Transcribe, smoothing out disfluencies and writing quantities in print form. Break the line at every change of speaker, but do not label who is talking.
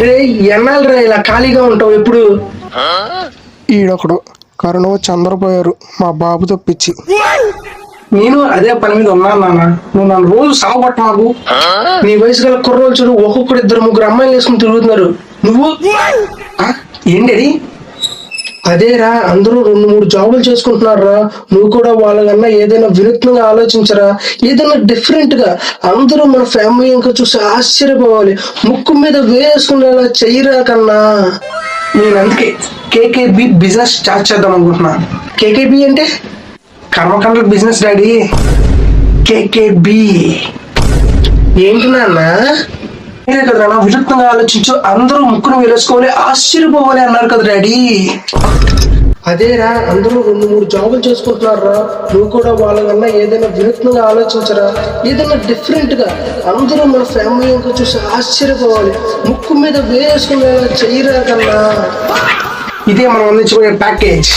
రే ఎన్నాళ్ళరా ఇలా ఖాళీగా ఉంటావు ఎప్పుడు?
ఈడొకడు కరోనా వచ్చి అందరూ పోయారు మా బాబు తప్పించి.
నేను అదే పని మీద ఉన్నాను నాన్న. నువ్వు నన్ను రోజు సాగబట్ట నాకు. నీ వయసు గల కుర్రోళ్ళు చూడు, ఒక్కొక్కడు 2-3 అమ్మాయిలు వేసుకుని తిరుగుతున్నారు. నువ్వు ఏంటి? అదేరా, అందరూ 2-3 జాబులు చేసుకుంటున్నారా. నువ్వు కూడా వాళ్ళకన్నా ఏదైనా వినూత్నంగా ఆలోచించరా, ఏదైనా డిఫరెంట్ గా. అందరూ మన ఫ్యామిలీ ఇంకా చూసి ఆశ్చర్యపోవాలి. ముక్కు మీద వేసుకునేలా చెయ్యరా కన్నా. నేను అందుకే కేకేబి బిజినెస్ స్టార్ట్ చేద్దాం అనుకుంటున్నా. కేకేబి అంటే కర్మకండ బిజినెస్ డాడీ. కేకేబి ఏంటి నాన్న? మీరే కదా నాన్న వినూత్నంగా ఆలోచించు, అందరూ ముక్కును వేసుకోవాలి, ఆశ్చర్యపోవాలి అన్నారు కదా డాడీ. అదేరా, అందరూ 2-3 జాబులు చేసుకుంటున్నారా. నువ్వు కూడా వాళ్ళకన్నా ఏదైనా వినూత్నంగా ఆలోచించరా, ఏదైనా డిఫరెంట్ గా. అందరూ మన ఫ్యామిలీ ఇంకా చూసి ఆశ్చర్యపోవాలి. ముక్కు మీద వేసుకునేలా చెయ్యరా కన్నా. ఇదే మనం అందించుకునే ప్యాకేజ్.